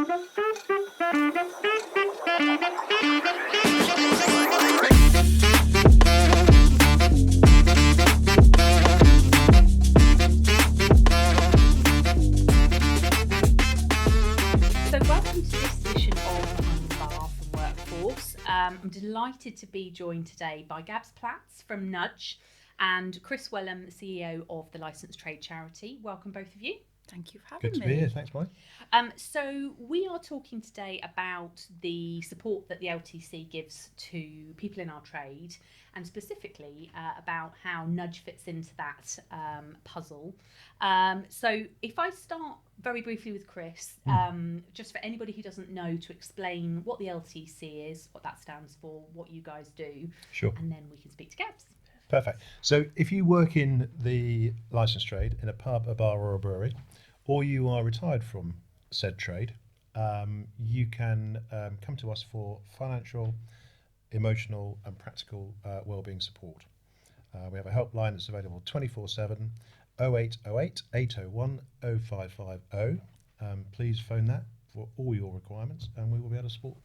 Welcome to this edition of Bar from Workforce. I'm delighted to be joined today by Platts from Nudge and Chris Welham, CEO of the Licensed Trade Charity. Welcome both of you. Thank you for having me. Good to be here. Thanks, Molly. So we are talking today about the support that the LTC gives to people in our trade, and specifically about how Nudge fits into that puzzle. So if I start very briefly with Chris, just for anybody who doesn't know, to explain what the LTC is, what that stands for, what you guys do, Sure. and then we can speak to Gabs. Perfect. So if you work in the licensed trade, in a pub, a bar or a brewery, or you are retired from said trade, you can come to us for financial, emotional and practical wellbeing support. We have a helpline that's available 24/7, 0808 801 0550. Please phone that for all your requirements and we will be able to support.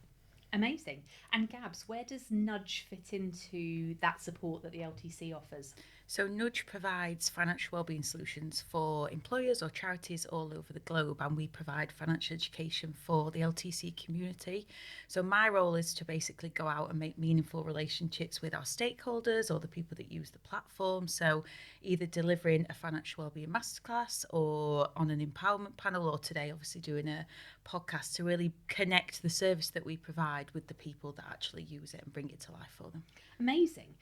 Amazing. And Gabs, where does Nudge fit into that support that the LTC offers? So Nudge provides financial wellbeing solutions for employers or charities all over the globe, and we provide financial education for the LTC community. So my role is to basically go out and make meaningful relationships with our stakeholders or the people that use the platform. So either delivering a financial wellbeing masterclass or on an empowerment panel, or today obviously doing a podcast to really connect the service that we provide with the people that actually use it and bring it to life for them. Amazing.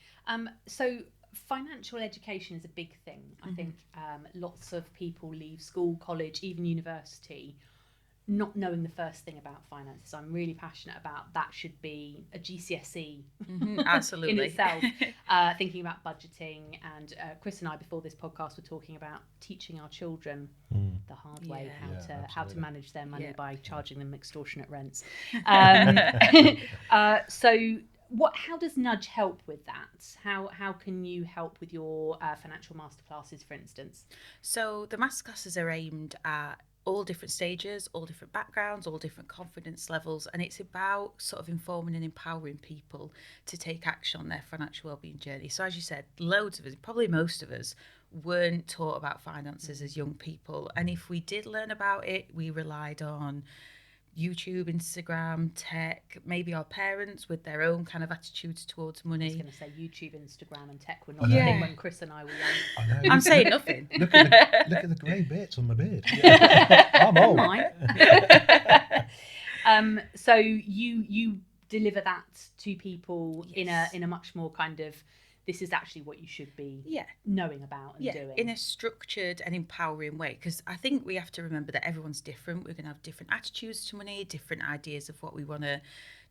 So financial education is a big thing. I think lots of people leave school, college, even university, not knowing the first thing about finances. I'm really passionate about that. Should be a GCSE Absolutely in itself. Thinking about budgeting, and Chris and I before this podcast were talking about teaching our children the hard way how to manage their money by charging them extortionate rents. So how does Nudge help with that? How can you help with your financial masterclasses, for instance? So the masterclasses are aimed at all different stages, all different backgrounds, all different confidence levels, and it's about sort of informing and empowering people to take action on their financial wellbeing journey. So as you said, loads of us, probably most of us, weren't taught about finances as young people, and if we did learn about it, we relied on YouTube, Instagram, tech, maybe our parents with their own kind of attitudes towards money. I was going to say YouTube, Instagram and tech were not a thing when Chris and I were young. I know. I'm saying nothing. Look at the grey bits on my beard. I'm old. So you deliver that to people in a much more kind of, this is actually what you should be knowing about and doing. In a structured and empowering way, because I think we have to remember that everyone's different. We're going to have different attitudes to money, different ideas of what we want to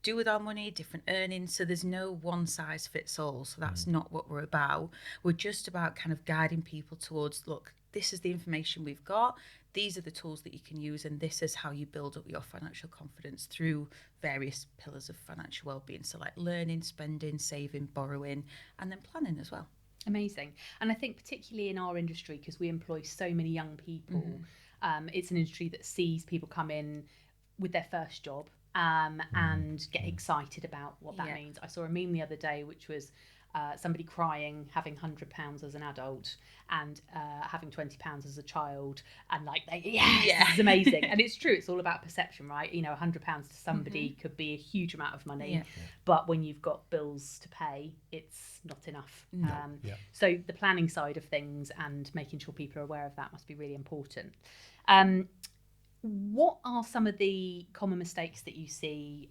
do with our money, different earnings. So there's no one size fits all. So that's not what we're about. We're just about kind of guiding people towards, look, this is the information we've got. These are the tools that you can use, and this is how you build up your financial confidence through various pillars of financial well-being. So like learning, spending, saving, borrowing, and then planning as well. Amazing. And I think particularly in our industry, because we employ so many young people, it's an industry that sees people come in with their first job and get excited about what that means. I saw a meme the other day, which was somebody crying, having £100 as an adult and having £20 as a child, and like, this is amazing. And it's true, it's all about perception, right? You know, £100 to somebody could be a huge amount of money, but when you've got bills to pay, it's not enough. So the planning side of things and making sure people are aware of that must be really important. What are some of the common mistakes that you see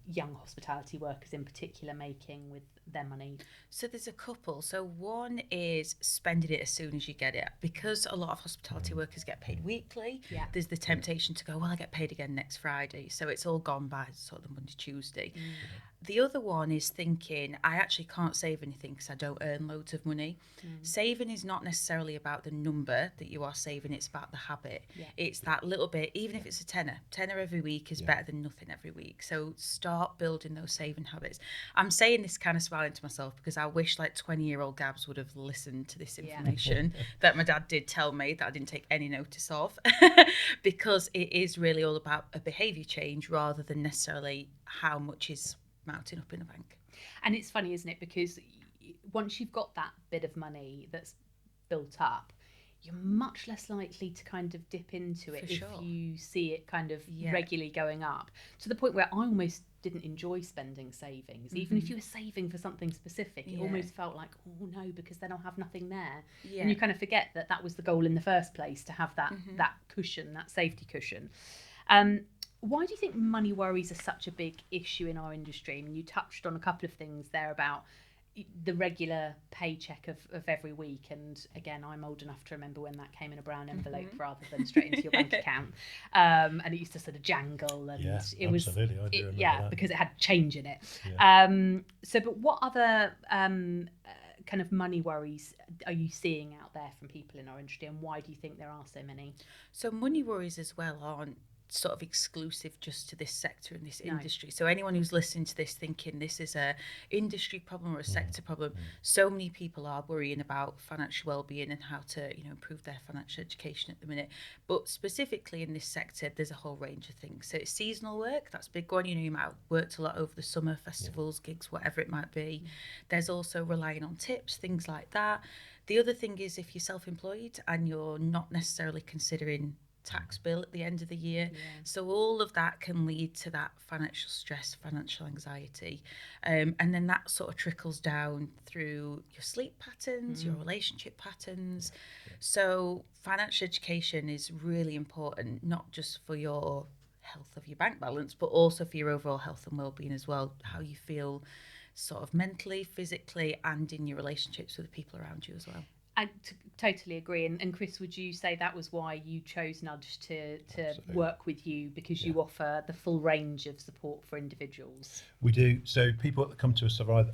young hospitality workers in particular making with their money? So there's a couple. So one is spending it as soon as you get it. Because a lot of hospitality workers get paid weekly, there's the temptation to go, well, I get paid again next Friday. So it's all gone by sort of the Monday, Tuesday. The other one is thinking, I actually can't save anything because I don't earn loads of money. Saving is not necessarily about the number that you are saving, it's about the habit. Yeah. It's that little bit, even if it's a tenner every week is better than nothing every week. So start building those saving habits. I'm saying this kind of smiling to myself because I wish like 20-year-old Gabs would have listened to this information that my dad did tell me that I didn't take any notice of, because it is really all about a behaviour change rather than necessarily how much is mounting up in a bank. And it's funny, isn't it? Because once you've got that bit of money that's built up, you're much less likely to kind of dip into it if you see it kind of regularly going up, to the point where I almost didn't enjoy spending savings. Even if you were saving for something specific, it almost felt like, oh no, because then I'll have nothing there. And you kind of forget that that was the goal in the first place, to have that that cushion, that safety cushion. Why do you think money worries are such a big issue in our industry? I mean, you touched on a couple of things there about the regular paycheck of every week. And again, I'm old enough to remember when that came in a brown envelope rather than straight into your bank account. And it used to sort of jangle, and it was, I do remember that. because it had change in it. Yeah. But what other kind of money worries are you seeing out there from people in our industry, and why do you think there are so many? So money worries as well aren't sort of exclusive just to this sector and this industry. So anyone who's listening to this thinking this is a industry problem or a sector problem, so many people are worrying about financial well-being and how to, improve their financial education at the minute. But specifically in this sector, there's a whole range of things. So it's seasonal work, that's a big one. You might have worked a lot over the summer, festivals, gigs, whatever it might be. There's also relying on tips, things like that. The other thing is if you're self-employed and you're not necessarily considering tax bill at the end of the year. So all of that can lead to that financial stress, financial anxiety. And then that sort of trickles down through your sleep patterns, your relationship patterns. So financial education is really important, not just for your health of your bank balance, but also for your overall health and well-being as well, how you feel sort of mentally, physically, and in your relationships with the people around you as well. I totally agree. And Chris, would you say that was why you chose Nudge to work with you, because you offer the full range of support for individuals? We do. So people that come to us are either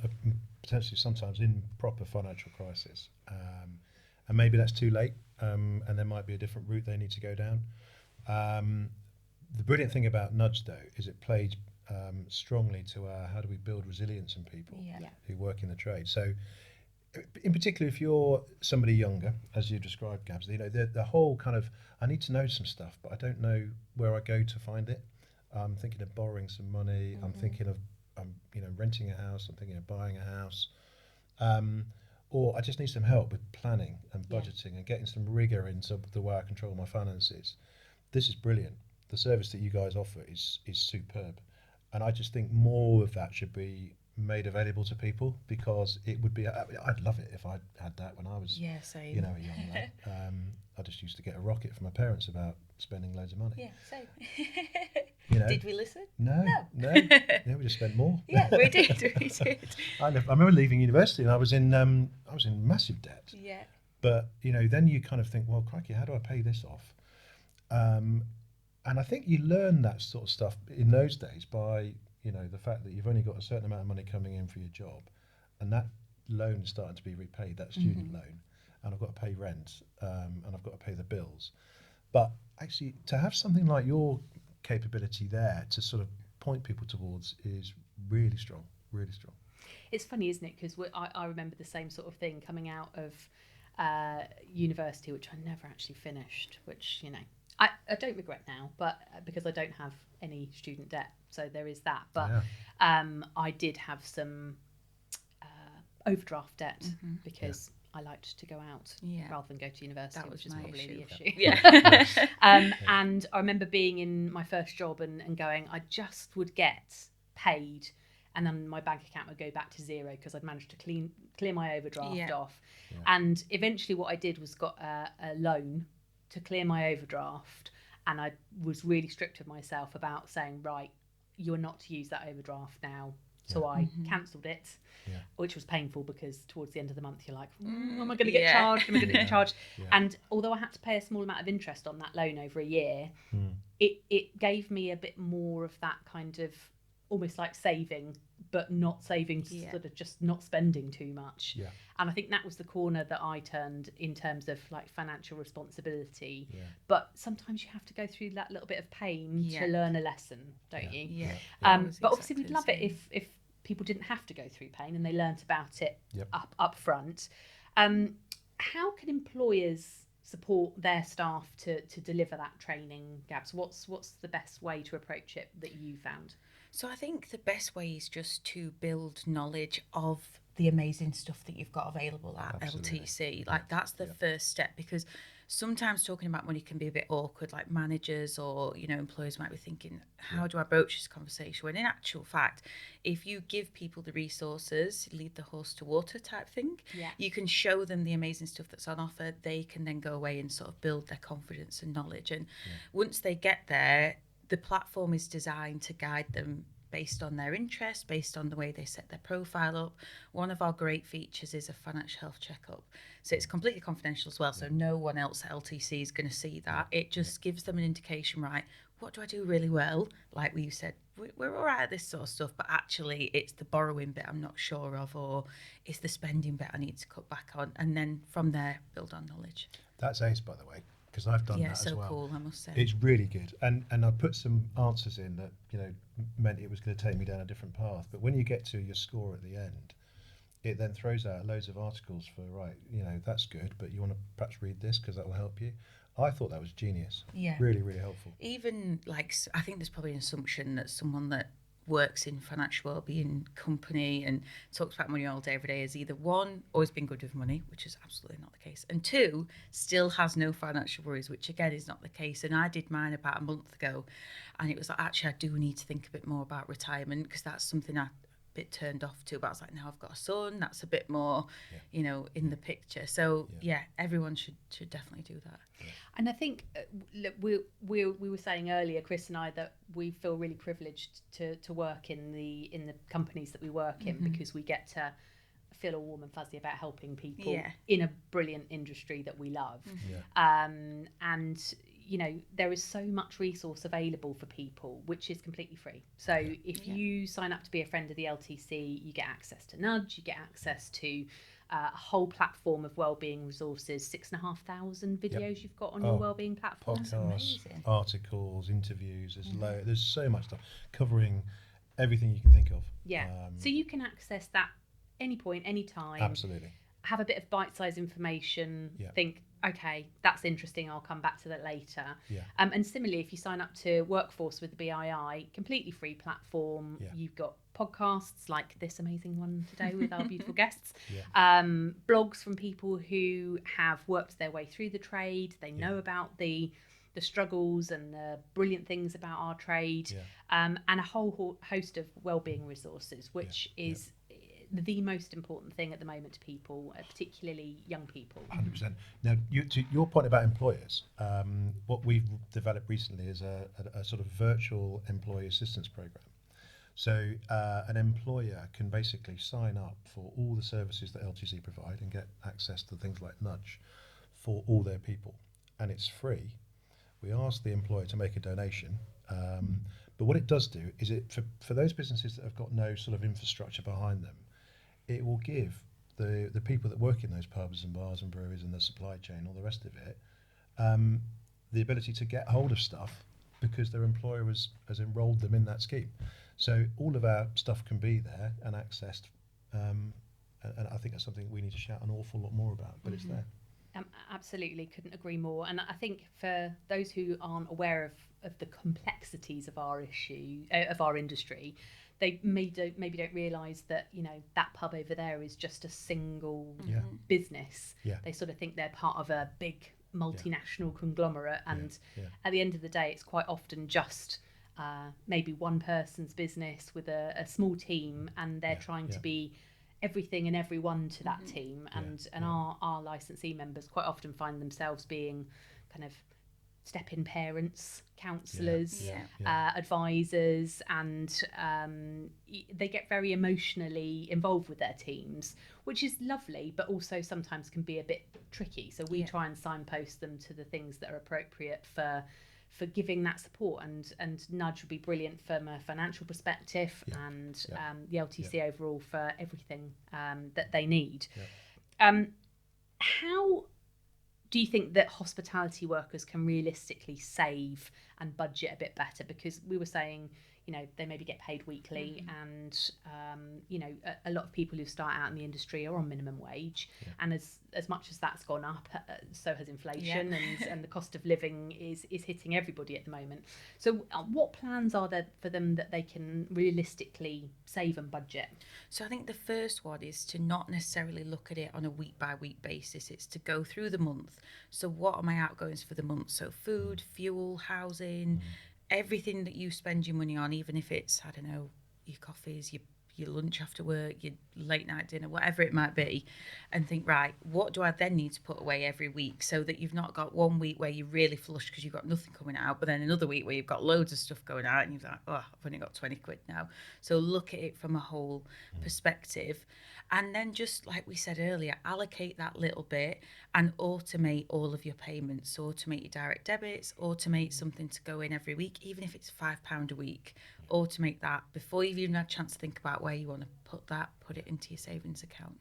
potentially sometimes in proper financial crisis, and maybe that's too late, and there might be a different route they need to go down. The brilliant thing about Nudge, though, is it plays strongly to our how do we build resilience in people who work in the trade. So in particular, if you're somebody younger, as you described, Gabs, the whole kind of, I need to know some stuff, but I don't know where I go to find it. I'm thinking of borrowing some money. I'm thinking of, renting a house. I'm thinking of buying a house. Or I just need some help with planning and budgeting and getting some rigor into the way I control my finances. This is brilliant. The service that you guys offer is superb. And I just think more of that should be made available to people, because it would be, I'd love it if I had that when I was a young lad. I just used to get a rocket from my parents about spending loads of money. Same. Did we listen? No. We just spent more. We did. I remember leaving university and I was in massive debt. But then you kind of think, well, crikey, how do I pay this off? And I think you learn that sort of stuff in those days by the fact that you've only got a certain amount of money coming in for your job, and that loan is starting to be repaid, that student loan, and I've got to pay rent, and I've got to pay the bills. But actually, to have something like your capability there to sort of point people towards is really strong, really strong. It's funny, isn't it? Because I remember the same sort of thing coming out of university, which I never actually finished, which, I don't regret now, but because I don't have any student debt, so there is that. But I did have some overdraft debt because I liked to go out rather than go to university, which is probably the issue. And I remember being in my first job and going, I just would get paid, and then my bank account would go back to zero because I'd managed to clear my overdraft off. And eventually what I did was got a loan to clear my overdraft, and I was really strict with myself about saying, right, you're not to use that overdraft now. So I cancelled it, which was painful because towards the end of the month you're like, am I going to get charged? Am I going to get charged? And although I had to pay a small amount of interest on that loan over a year, it gave me a bit more of that kind of almost like saving but not saving, sort of just not spending too much. Yeah. And I think that was the corner that I turned in terms of like financial responsibility. Yeah. But sometimes you have to go through that little bit of pain to learn a lesson, don't you? Yeah. But obviously we'd love it if people didn't have to go through pain and they learnt about it up front. How can employers support their staff to deliver that training, Gabs? What's the best way to approach it that you found? So I think the best way is just to build knowledge of the amazing stuff that you've got available at LTC. Like that's the first step, because sometimes talking about money can be a bit awkward. Like managers or employers might be thinking, how do I broach this conversation? When in actual fact, if you give people the resources, lead the horse to water type thing, you can show them the amazing stuff that's on offer. They can then go away and sort of build their confidence and knowledge. And once they get there, the platform is designed to guide them based on their interest, based on the way they set their profile up. One of our great features is a financial health checkup. So it's completely confidential as well. So no one else at LTC is going to see that. It just gives them an indication, right? What do I do really well? Like you said, we're all right at this sort of stuff, but actually it's the borrowing bit I'm not sure of, or it's the spending bit I need to cut back on. And then from there, build on knowledge. That's ace, by the way, because I've done that as well. Yeah, so cool, I must say. It's really good. And I put some answers in that, meant it was going to take me down a different path. But when you get to your score at the end, it then throws out loads of articles for, that's good, but you want to perhaps read this because that will help you. I thought that was genius. Yeah. Really, really helpful. Even I think there's probably an assumption that someone that works in financial wellbeing company and talks about money all day every day is either one, always been good with money, which is absolutely not the case, and two, still has no financial worries, which again is not the case. And I did mine about a month ago, and it was like, actually I do need to think a bit more about retirement, because that's something I bit turned off to, but I was like, now I've got a son, that's a bit more in the picture. So everyone should definitely do that. And I think we were saying earlier, Chris and I, that we feel really privileged to work in the companies that we work in, because we get to feel all warm and fuzzy about helping people in a brilliant industry that we love. And there is so much resource available for people, which is completely free. So if you sign up to be a friend of the LTC, you get access to Nudge, you get access to a whole platform of wellbeing resources, 6,500 videos you've got on your wellbeing platform. Podcasts, articles, interviews. There's so much stuff covering everything you can think of. So you can access that any point, any time. Absolutely. Have a bit of bite-sized information. Think, okay, that's interesting, I'll come back to that later. And similarly, if you sign up to Workforce with the BII, completely free platform. You've got podcasts like this amazing one today with our beautiful guests, blogs from people who have worked their way through the trade. They know about the struggles and the brilliant things about our trade, and a whole host of wellbeing resources, which is the most important thing at the moment to people, particularly young people. 100%. Now, to your point about employers, what we've developed recently is a sort of virtual employee assistance program. So an employer can basically sign up for all the services that LTC provide and get access to things like Nudge for all their people, and it's free. We ask the employer to make a donation, but what it does do is for those businesses that have got no sort of infrastructure behind them, it will give the people that work in those pubs and bars and breweries and the supply chain, all the rest of it, the ability to get hold of stuff because their employer has enrolled them in that scheme. So all of our stuff can be there and accessed, and I think that's something we need to shout an awful lot more about, but it's there. Absolutely, couldn't agree more. And I think for those who aren't aware of the complexities of our industry, they maybe don't realise that that pub over there is just a single business. They sort of think they're part of a big multinational conglomerate, and at the end of the day, it's quite often just maybe one person's business with a small team, and they're trying to be everything and everyone to that team, and our licensee members quite often find themselves being kind of step-in parents, counsellors, advisors, and they get very emotionally involved with their teams, which is lovely, but also sometimes can be a bit tricky. So we try and signpost them to the things that are appropriate for for giving that support, and Nudge would be brilliant from a financial perspective, and the LTC overall for everything that they need. How do you think that hospitality workers can realistically save and budget a bit better? Because we were saying, you know, they maybe get paid weekly, and you know, a lot of people who start out in the industry are on minimum wage, and as much as that's gone up, so has inflation, and the cost of living is hitting everybody at the moment. So what plans are there for them that they can realistically save and budget? So I think the first one is to not necessarily look at it on a week by week basis. It's to go through the month. So what are my outgoings for the month? So food, fuel, housing, everything that you spend your money on, even if it's, I don't know, your coffees, your lunch after work, your late night dinner, whatever it might be, and think, right, what do I then need to put away every week, so that you've not got one week where you're really flush because you've got nothing coming out, but then another week where you've got loads of stuff going out and you're like, oh, I've only got 20 quid now. So look at it from a whole perspective. And then, just like we said earlier, allocate that little bit and automate all of your payments. So automate your direct debits, automate something to go in every week, even if it's £5 a week. Automate that before you've even had a chance to think about where you want to put that, put it into your savings account.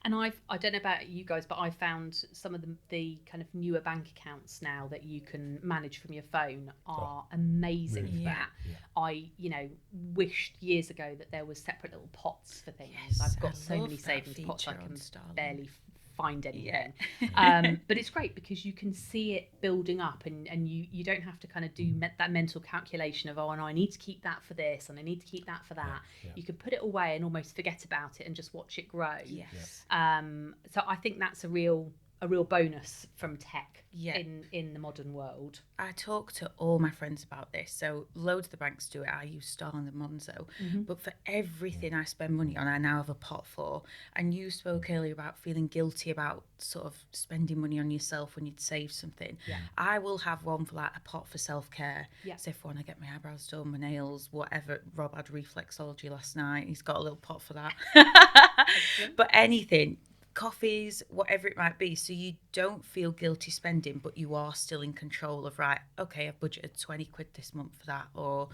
And I don't know about you guys, but I found some of the kind of newer bank accounts now that you can manage from your phone are amazing for that. I, you know, wished years ago that there was separate little pots for things. I've got so many savings pots, I can barely find anything. But it's great because you can see it building up, and you don't have to kind of do that mental calculation of, oh, and I need to keep that for this and I need to keep that for that. You can put it away and almost forget about it and just watch it grow. So I think that's a real bonus from tech in the modern world. I talk to all my friends about this. So loads of the banks do it. I use Starling and Monzo. But for everything I spend money on, I now have a pot for. And you spoke earlier about feeling guilty about sort of spending money on yourself when you'd save something. I will have one for like a pot for self-care. So if I want to get my eyebrows done, my nails, whatever. Rob had reflexology last night. He's got a little pot for that. But anything, coffees, whatever it might be, so you don't feel guilty spending, but you are still in control of, right, okay, I've budgeted 20 quid this month for that, or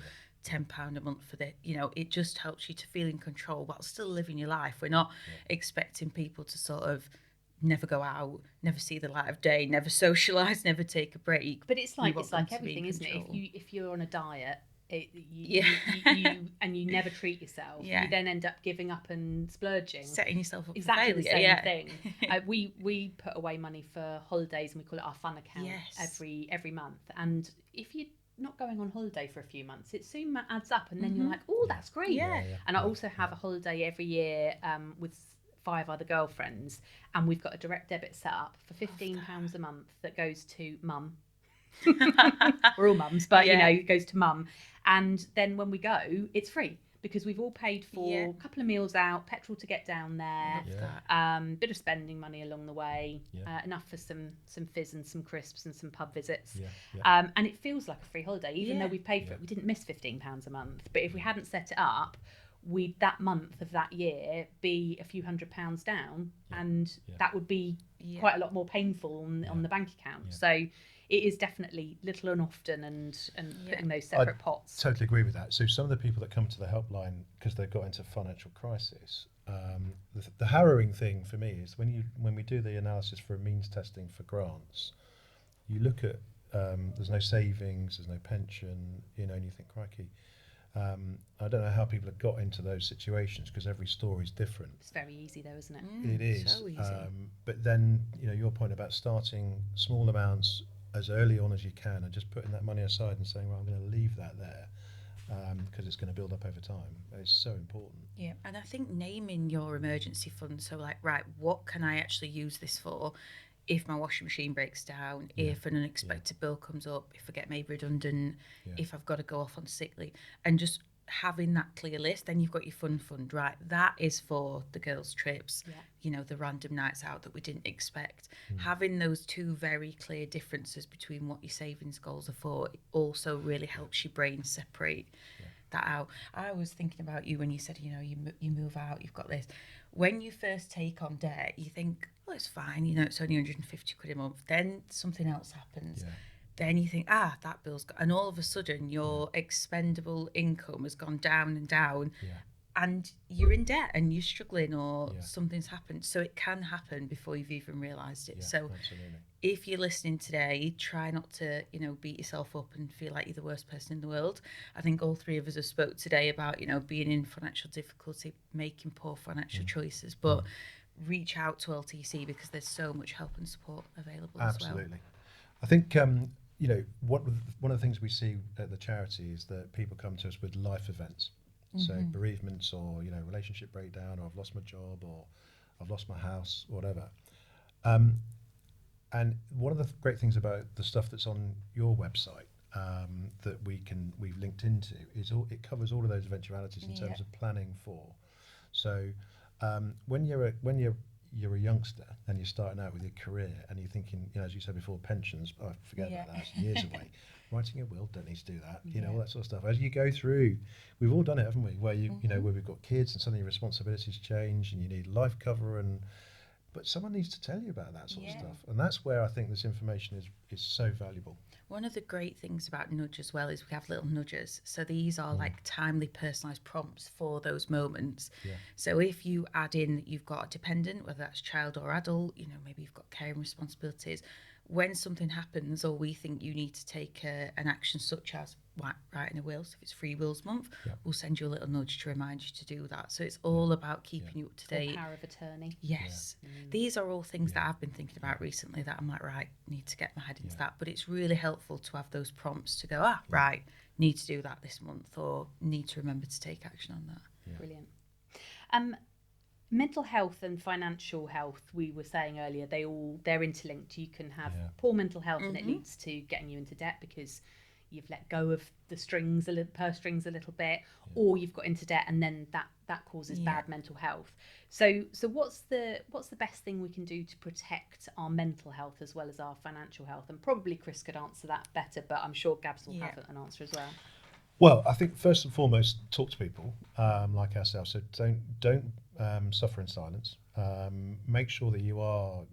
£10 a month for that. You know, it just helps you to feel in control while still living your life. We're not expecting people to sort of never go out, never see the light of day, never socialise, never take a break. But it's like everything, isn't it? If you're on a diet, you never treat yourself, you then end up giving up and splurging, setting yourself up exactly for the failure. same thing. We put away money for holidays, and we call it our fun account every month. And if you're not going on holiday for a few months, it soon adds up, and then you're like, oh, that's great. And I also have a holiday every year with 5 other girlfriends, and we've got a direct debit set up for £15 a month that goes to mum. We're all mums, but you know, it goes to mum. And then when we go, it's free because we've all paid for a couple of meals out, petrol to get down there, bit of spending money along the way, enough for some fizz and some crisps and some pub visits. And it feels like a free holiday, even though we paid for it. We didn't miss £15 a month, but if we hadn't set it up, we'd that month of that year be a few £100s down, and that would be quite a lot more painful on the bank account. So it is definitely little and often, and putting those separate pots. Totally agree with that. So some of the people that come to the helpline because they've got into financial crisis, the harrowing thing for me is when we do the analysis for means testing for grants, you look at there's no savings, there's no pension, you know, and you think, crikey. I don't know how people have got into those situations because every story is different. It's very easy though, isn't it? It is. So easy. But then, you know, your point about starting small amounts as early on as you can and just putting that money aside and saying, well, I'm going to leave that there because it's going to build up over time. It's so important. Yeah, and I think naming your emergency fund, so like, right, what can I actually use this for if my washing machine breaks down, if an unexpected bill comes up, if I get made redundant, if I've got to go off on sick leave, and just having that clear list. Then you've got your fund, right? That is for the girls' trips, you know, the random nights out that we didn't expect. Having those two very clear differences between what your savings goals are for also really helps your brain separate that out. I was thinking about you when you said, you know, you move out, you've got this. When you first take on debt, you think, well, it's fine, you know, it's only 150 quid a month. Then something else happens. then you think, that bill's got, and all of a sudden your expendable income has gone down and down, Yeah. and you're in debt and you're struggling, or Yeah. something's happened. So it can happen before you've even realised it. Yeah, So absolutely. if you're listening today, try not to, beat yourself up and feel like you're the worst person in the world. I think all three of us have spoke today about, being in financial difficulty, making poor financial choices, but reach out to LTC because there's so much help and support available as well. Absolutely. I think one of the things we see at the charity is that people come to us with life events, so bereavements, or relationship breakdown, or I've lost my job, or I've lost my house, or whatever. And one of the great things about the stuff that's on your website that we've linked into is it covers all of those eventualities in terms of planning for. So when you're a youngster and you're starting out with your career and you're thinking, as you said before, pensions, forget about that, it's years away. Writing a will, don't need to do that, all that sort of stuff. As you go through, we've all done it, haven't we? Where where we've got kids and suddenly your responsibilities change and you need life cover, but someone needs to tell you about that sort of stuff. And that's where I think this information is so valuable. One of the great things about Nudge as well is we have little nudges. So these are like timely, personalised prompts for those moments. Yeah. So if you add in that you've got a dependent, whether that's child or adult, maybe you've got caring responsibilities, when something happens or we think you need to take an action such as writing a will, so if it's Free Wills Month, we'll send you a little nudge to remind you to do that. So it's all about keeping you up to date. Or power of attorney. Yes. These are all things that I've been thinking about recently that I'm like, right, need to get my head into that. But it's really helpful to have those prompts to go, right, need to do that this month, or need to remember to take action on that. Yeah. Brilliant. Mental health and financial health, we were saying earlier, they're interlinked. You can have poor mental health and it leads to getting you into debt because you've let go of the purse strings a little bit, or you've got into debt and then that causes bad mental health. So what's the best thing we can do to protect our mental health as well as our financial health? And probably Chris could answer that better, but I'm sure Gabs will have an answer as well. Well, I think first and foremost, talk to people like ourselves. So don't suffer in silence. Make sure that you are,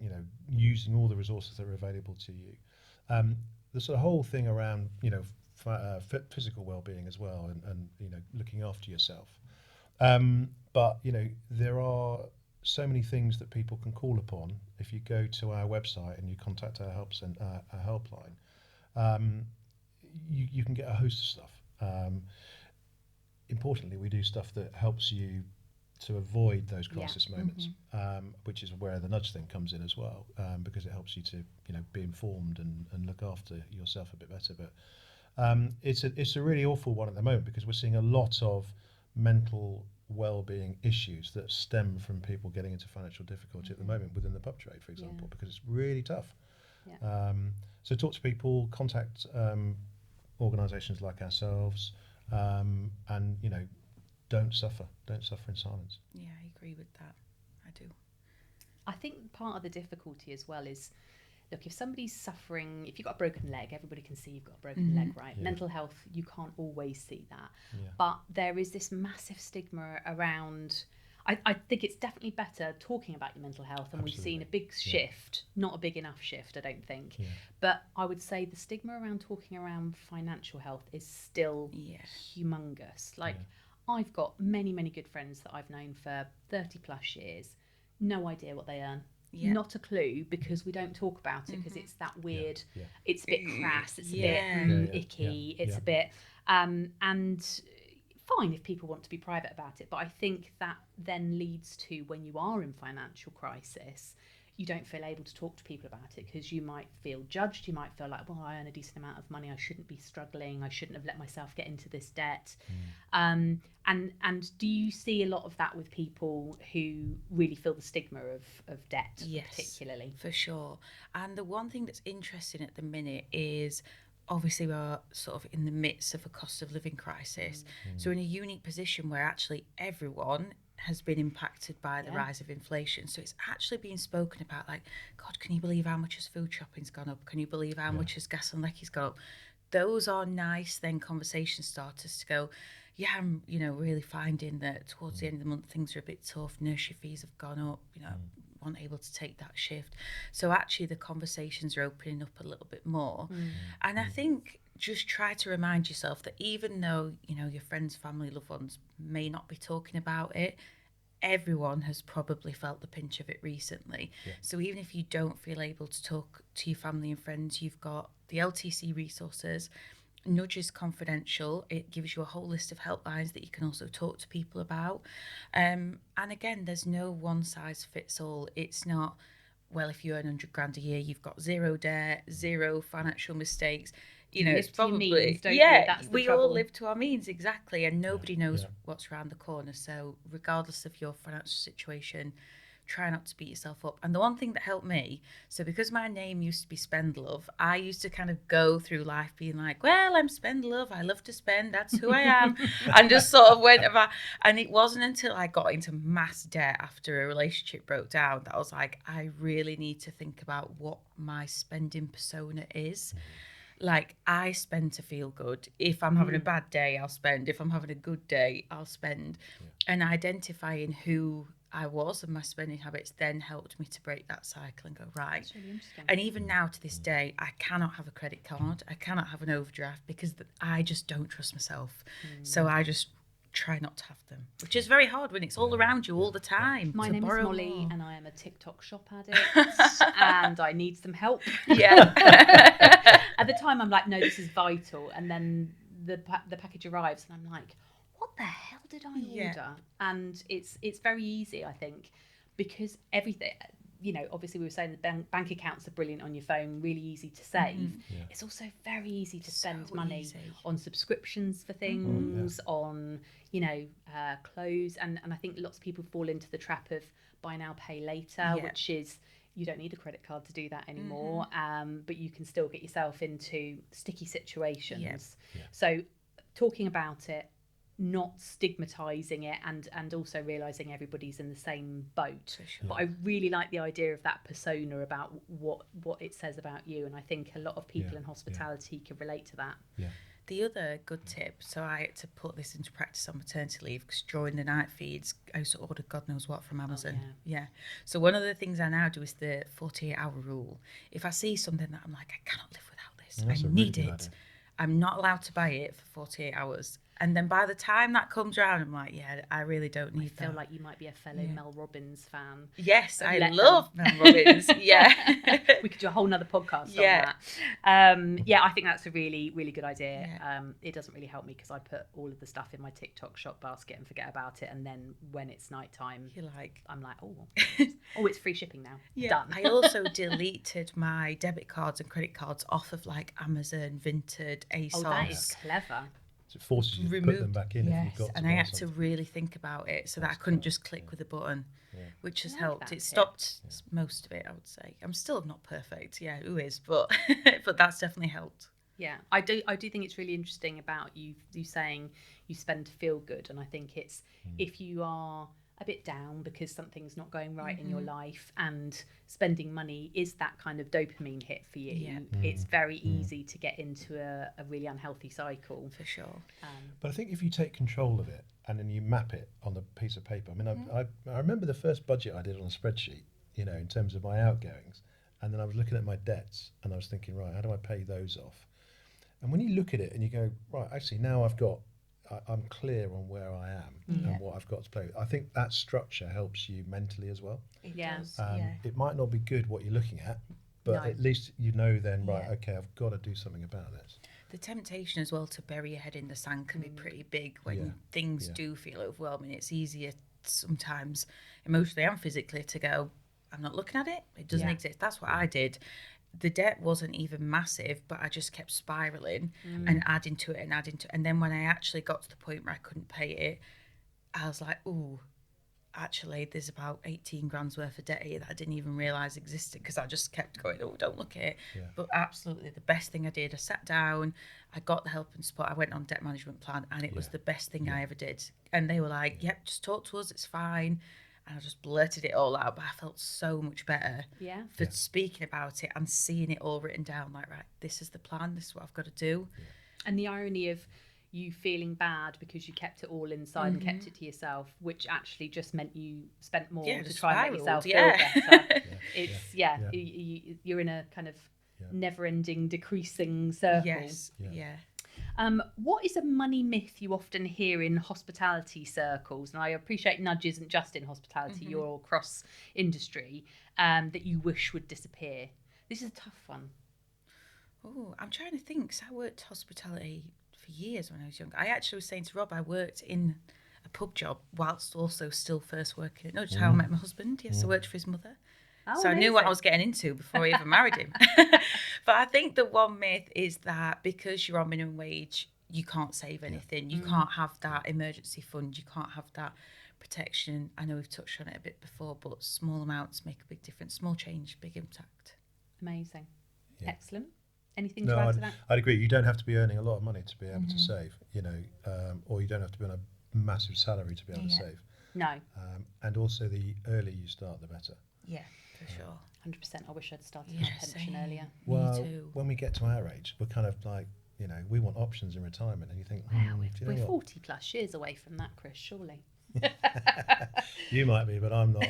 using all the resources that are available to you. The sort of whole thing around, physical well-being as well, and looking after yourself. But there are so many things that people can call upon. If you go to our website and you contact our helpline, you can get a host of stuff. Importantly, we do stuff that helps you to avoid those crisis moments, which is where the nudge thing comes in as well, because it helps you to be informed and look after yourself a bit better. But it's a really awful one at the moment because we're seeing a lot of mental well-being issues that stem from people getting into financial difficulty at the moment within the pub trade, for example, because it's really tough. So talk to people, contact organisations like ourselves, and don't suffer in silence. Yeah, I agree with that. I do. I think part of the difficulty as well is, look, if somebody's suffering, if you've got a broken leg, everybody can see you've got a broken leg, right? Mental health, you can't always see that. But there is this massive stigma around, I think it's definitely better talking about your mental health, and we've seen a big shift, not a big enough shift, I don't think. But I would say the stigma around talking around financial health is still humongous. I've got many, many good friends that I've known for 30 plus years, no idea what they earn. Not a clue, because we don't talk about it because it's that weird, it's a bit crass, it's a bit icky, it's a bit and fine if people want to be private about it, but I think that then leads to, when you are in financial crisis, you don't feel able to talk to people about it because you might feel judged. You might feel like, well, I earn a decent amount of money, I shouldn't be struggling, I shouldn't have let myself get into this debt. And do you see a lot of that with people who really feel the stigma of debt? Yes, particularly? For sure. And the one thing that's interesting at the minute is, obviously we're sort of in the midst of a cost of living crisis. So in a unique position where actually everyone has been impacted by the rise of inflation. So it's actually being spoken about like, God, can you believe how much has food shopping's gone up? Can you believe how much has gas and leckie's gone up? Those are nice then conversation starters to go, yeah, I'm really finding that towards the end of the month things are a bit tough, nursery fees have gone up, weren't able to take that shift. So actually the conversations are opening up a little bit more. And I think just try to remind yourself that even though, you know, your friends, family, loved ones may not be talking about it, everyone has probably felt the pinch of it recently. So even if you don't feel able to talk to your family and friends, you've got the LTC resources. Nudge is confidential. It gives you a whole list of helplines that you can also talk to people about. And again, there's no one size fits all. It's not, well, if you earn 100 grand a year, you've got zero debt, zero financial mistakes. You know, it's probably, means, don't you? That's the we trouble. all live to our means, exactly. And nobody knows what's around the corner. So regardless of your financial situation, try not to beat yourself up. And the one thing that helped me, so because my name used to be Spendlove, I used to kind of go through life being like, well, I'm Spendlove, I love to spend, that's who I am. And just sort of went about. And it wasn't until I got into mass debt after a relationship broke down that I was like, I really need to think about what my spending persona is. Like, I spend to feel good. If I'm having a bad day, I'll spend. If I'm having a good day, I'll spend. And identifying who I was and my spending habits then helped me to break that cycle and go, right. That's really interesting. And even now to this day, I cannot have a credit card. I cannot have an overdraft because I just don't trust myself. So I just try not to have them, which is very hard when it's all around you all the time. My name is borrow Molly, more. and I am a TikTok shop addict, and I need some help. Yeah. At the time, I'm like, no, this is vital, and then the package arrives, and I'm like, what the hell did I order? And it's very easy, I think, because everything, you know, obviously we were saying the bank accounts are brilliant on your phone, really easy to save. It's also very easy to spend money on subscriptions for things, on, you know, clothes. And I think lots of people fall into the trap of buy now, pay later, which is, you don't need a credit card to do that anymore. But you can still get yourself into sticky situations. So talking about it, not stigmatizing it, and also realizing everybody's in the same boat. But I really like the idea of that persona about what it says about you, and I think a lot of people in hospitality can relate to that. The other good tip, so I had to put this into practice on maternity leave because during the night feeds I used to order God knows what from Amazon. So one of the things I now do is the 48-hour rule. If I see something that I'm like, I cannot live without this, I need it, I'm not allowed to buy it for 48 hours. And then by the time that comes around, I'm like, yeah, I really don't need that. I feel like you might be a fellow Mel Robbins fan. Yes, I love Mel Robbins. We could do a whole nother podcast on that. I think that's a really, really good idea. It doesn't really help me because I put all of the stuff in my TikTok shop basket and forget about it. And then when it's nighttime, I'm like, oh, it's free shipping now. Done. I also deleted my debit cards and credit cards off of like Amazon, Vinted, ASOS. Oh, that is clever. So it forces you to put them back in if you've got to. And I had to really think about it so that I couldn't just click with a button, which has helped. It stopped most of it, I would say. I'm still not perfect. Yeah, who is? But but that's definitely helped. Yeah, I do think it's really interesting about you saying you spend to feel good, and I think it's if you are a bit down because something's not going right in your life and spending money is that kind of dopamine hit for you, it's very easy to get into a really unhealthy cycle. For sure. But I think if you take control of it and then you map it on a piece of paper, I mean, I remember the first budget I did on a spreadsheet, you know, in terms of my outgoings, and then I was looking at my debts and I was thinking, right, how do I pay those off? And when you look at it and you go, right, actually now I'm clear on where I am and what I've got to play with. I think that structure helps you mentally as well. It does, It might not be good what you're looking at, but at least you know then, right, okay, I've got to do something about this. The temptation as well to bury your head in the sand can be pretty big when things do feel overwhelming. It's easier sometimes emotionally and physically to go, I'm not looking at it, it doesn't exist. That's what I did. The debt wasn't even massive, but I just kept spiraling and adding to it. And then when I actually got to the point where I couldn't pay it, I was like, ooh, actually, there's about 18 grand's worth of debt here that I didn't even realise existed because I just kept going, oh, don't look at it. But absolutely the best thing I did, I sat down, I got the help and support, I went on debt management plan, and it was the best thing I ever did. And they were like, yep, just talk to us, it's fine. And I just blurted it all out, but I felt so much better for speaking about it and seeing it all written down. Like, right, this is the plan. This is what I've got to do. And the irony of, you feeling bad because you kept it all inside and kept it to yourself, which actually just meant you spent more to try and make yourself feel better. It's you're in a kind of never-ending decreasing circle. Yes. What is a money myth you often hear in hospitality circles? And I appreciate Nudge isn't just in hospitality, you're all cross industry, that you wish would disappear. This is a tough one. Oh, I'm trying to think. So I worked hospitality for years when I was younger. I actually was saying to Rob, I worked in a pub job whilst also still first working. No, just how I met my husband. Yes, I worked for his mother. Oh, so I knew what I was getting into before I even married him. But I think the one myth is that because you're on minimum wage, you can't save anything. You can't have that emergency fund. You can't have that protection. I know we've touched on it a bit before, but small amounts make a big difference. Small change, big impact. Amazing. Excellent. Anything to add to that? I'd agree. You don't have to be earning a lot of money to be able to save, or you don't have to be on a massive salary to be able to save. No. And also, the earlier you start, the better. Yeah, for sure. 100%. I wish I'd started my pension earlier. Well, Me too. when we get to our age, we're kind of like, we want options in retirement, and you think, We're 40 plus years away from that, Chris, surely. You might be, but I'm not.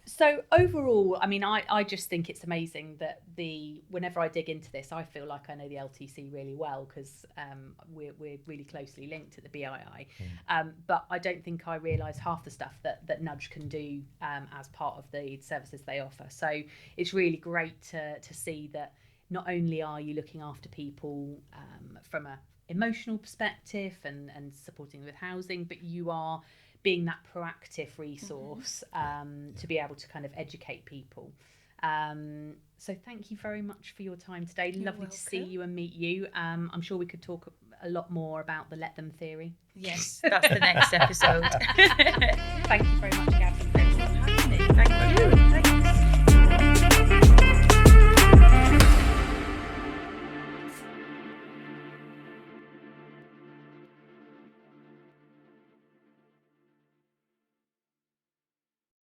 So overall, I mean, I just think it's amazing that whenever I dig into this, I feel like I know the LTC really well because we're really closely linked at the BII. But I don't think I realise half the stuff that Nudge can do as part of the services they offer. So it's really great to see that not only are you looking after people from a emotional perspective and supporting them with housing, but you are being that proactive resource to be able to kind of educate people. So thank you very much for your time today. You're Lovely welcome. to see you and meet you. I'm sure we could talk a lot more about the let them theory. Yes, that's the next episode. Thank you very much.